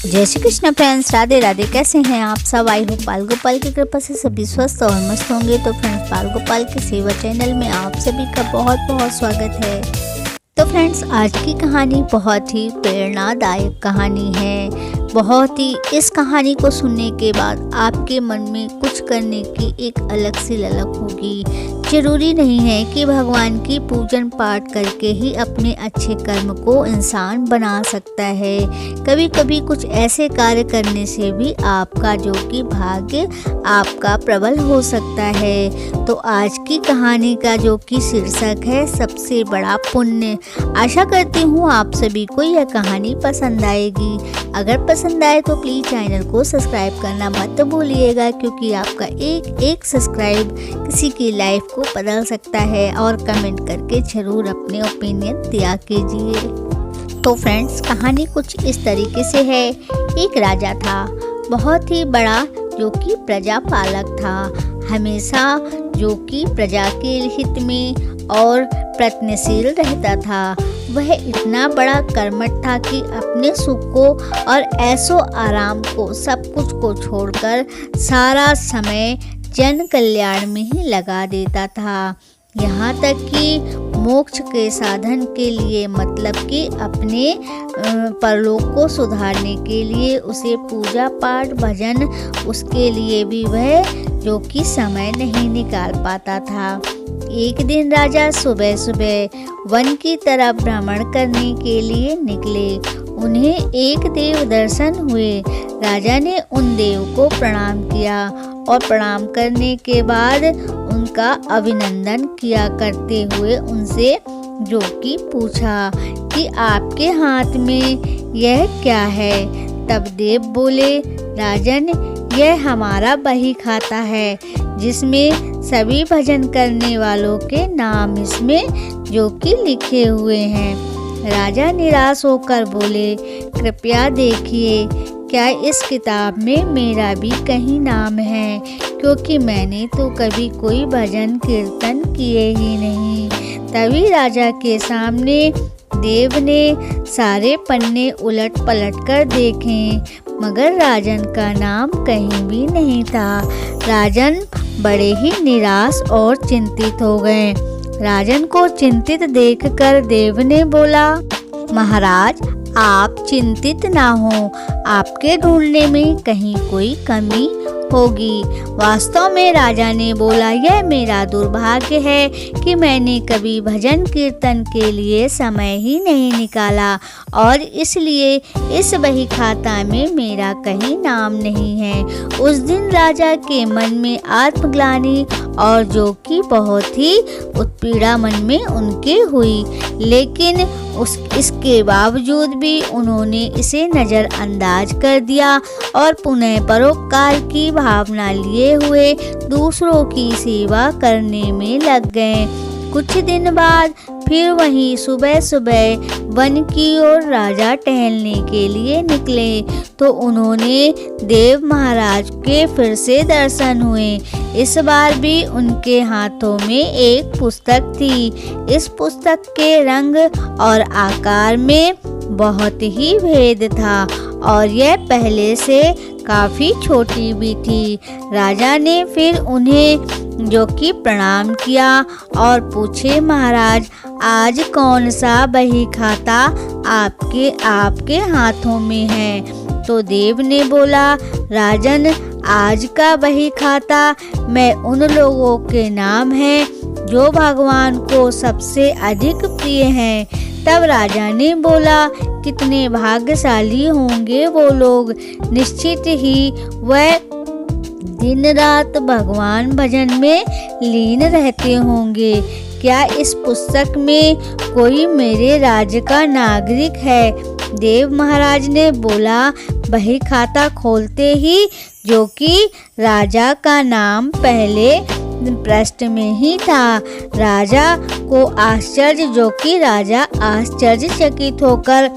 जय श्री कृष्ण फ्रेंड्स, राधे राधे। कैसे हैं आप सब? आई होप बाल गोपाल की कृपा से सभी स्वस्थ और मस्त होंगे। तो फ्रेंड्स, बाल गोपाल के सेवा चैनल में आप सभी का बहुत बहुत स्वागत है। तो फ्रेंड्स, आज की कहानी बहुत ही प्रेरणादायक कहानी है। बहुत ही इस कहानी को सुनने के बाद आपके मन में कुछ करने की एक अलग सी ललक होगी। जरूरी नहीं है कि भगवान की पूजन पाठ करके ही अपने अच्छे कर्म को इंसान बना सकता है। कभी कभी कुछ ऐसे कार्य करने से भी आपका जो कि भाग्य आपका प्रबल हो सकता है। तो आज की कहानी का जो कि शीर्षक है सबसे बड़ा पुण्य। आशा करती हूँ आप सभी को यह कहानी पसंद आएगी। अगर पसंद आए तो प्लीज़ चैनल को सब्सक्राइब करना मत भूलिएगा, क्योंकि आपका एक सब्सक्राइब किसी की लाइफ को बदल सकता है। और कमेंट करके जरूर अपने ओपिनियन दिया कीजिए। तो फ्रेंड्स, कहानी कुछ इस तरीके से है। एक राजा था, बहुत ही बड़ा, जो कि प्रजा पालक था। हमेशा जो कि प्रजा के हित में और प्रयत्नशील रहता था। वह इतना बड़ा कर्मठ था कि अपने सुख को और ऐशो आराम को, सब कुछ को छोड़कर सारा समय जन कल्याण में ही लगा देता था। यहाँ तक कि मोक्ष के साधन के लिए, मतलब कि अपने परलोक को सुधारने के लिए उसे पूजा पाठ भजन, उसके लिए भी वह जो कि समय नहीं निकाल पाता था। एक दिन राजा सुबह सुबह वन की तरफ भ्रमण करने के लिए निकले। उन्हें एक देव दर्शन हुए। राजा ने उन देव को प्रणाम किया और प्रणाम करने के बाद उनका अभिनंदन किया करते हुए उनसे जो कि पूछा कि आपके हाथ में यह क्या है। तब देव बोले, राजन, यह हमारा बही खाता है, जिसमें सभी भजन करने वालों के नाम इसमें जो कि लिखे हुए हैं। राजा निराश होकर बोले, कृपया देखिए, क्या इस किताब में मेरा भी कहीं नाम है? क्योंकि मैंने तो कभी कोई भजन कीर्तन किए ही नहीं। तभी राजा के सामने देव ने सारे पन्ने उलट पलट कर देखे, मगर राजन का नाम कहीं भी नहीं था। राजन बड़े ही निराश और चिंतित हो गए। राजन को चिंतित देखकर देव ने बोला, महाराज, आप चिंतित ना हो, आपके ढूंढने में कहीं कोई कमी होगी। वास्तव में राजा ने बोला, यह मेरा दुर्भाग्य है कि मैंने कभी भजन कीर्तन के लिए समय ही नहीं निकाला, और इसलिए इस बही खाता में मेरा कहीं नाम नहीं है। उस दिन राजा के मन में आत्मग्लानि और जो कि बहुत ही उत्पीड़ा मन में उनके हुई, लेकिन इसके बावजूद भी उन्होंने इसे नज़रअंदाज कर दिया और पुनः परोपकार की भावना लिए हुए दूसरों की सेवा करने में लग गए। कुछ दिन बाद फिर वहीं सुबह सुबह वन की ओर राजा टहलने के लिए निकले, तो उन्होंने देव महाराज के फिर से दर्शन हुए। इस बार भी उनके हाथों में एक पुस्तक थी। इस पुस्तक के रंग और आकार में बहुत ही भेद था और यह पहले से काफ़ी छोटी भी थी। राजा ने फिर उन्हें जो कि प्रणाम किया और पूछे, महाराज, आज कौन सा बही खाता आपके हाथों में है? तो देव ने बोला, राजन, आज का बही खाता मैं उन लोगों के नाम है जो भगवान को सबसे अधिक प्रिय हैं। तब राजा ने बोला, कितने भाग्यशाली होंगे वो लोग, निश्चित ही वह दिन रात भगवान भजन में लीन रहते होंगे। क्या इस पुस्तक में कोई मेरे राज्य का नागरिक है? देव महाराज ने बोला, बही खाता खोलते ही जो कि राजा का नाम पहले पृष्ठ में ही था। राजा को आश्चर्य, जो कि राजा आश्चर्यचकित होकर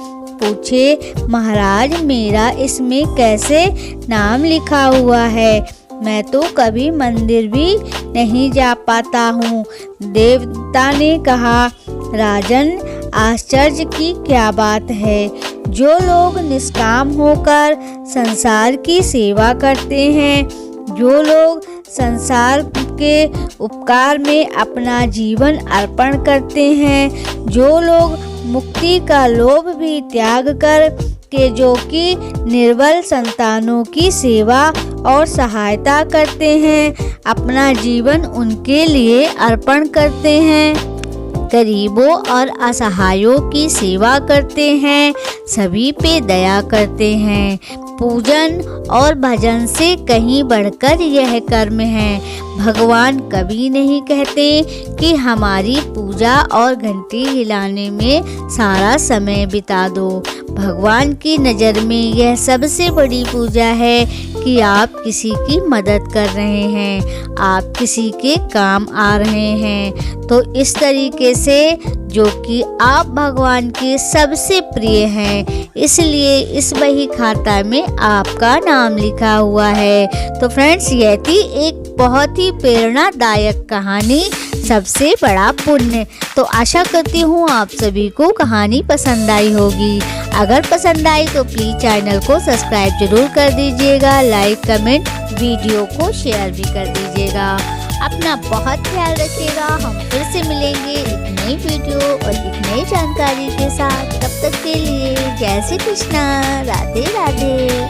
पूछे, महाराज, मेरा इसमें कैसे नाम लिखा हुआ है? मैं तो कभी मंदिर भी नहीं जा पाता हूँ। देवता ने कहा, राजन, आश्चर्य की क्या बात है? जो लोग निष्काम होकर संसार की सेवा करते हैं, जो लोग संसार के उपकार में अपना जीवन अर्पण करते हैं, जो लोग मुक्ति का लोभ भी त्याग कर के जो कि निर्बल संतानों की सेवा और सहायता करते हैं, अपना जीवन उनके लिए अर्पण करते हैं, गरीबों और असहायों की सेवा करते हैं, सभी पे दया करते हैं, पूजन और भजन से कहीं बढ़कर यह कर्म है। भगवान कभी नहीं कहते कि हमारी पूजा और घंटी हिलाने में सारा समय बिता दो। भगवान की नज़र में यह सबसे बड़ी पूजा है कि आप किसी की मदद कर रहे हैं, आप किसी के काम आ रहे हैं। तो इस तरीके से जो कि आप भगवान के सबसे प्रिय हैं, इसलिए इस बही खाता में आपका नाम लिखा हुआ है। तो फ्रेंड्स, यह थी एक बहुत ही प्रेरणादायक कहानी, सबसे बड़ा पुण्य। तो आशा करती हूँ आप सभी को कहानी पसंद आई होगी। अगर पसंद आई तो प्लीज़ चैनल को सब्सक्राइब जरूर कर दीजिएगा, लाइक कमेंट वीडियो को शेयर भी कर दीजिएगा। अपना बहुत ख्याल रखिएगा। हम फिर से मिलेंगे एक नई वीडियो और एक नई जानकारी के साथ। तब तक के लिए जय श्री कृष्णा, राधे राधे।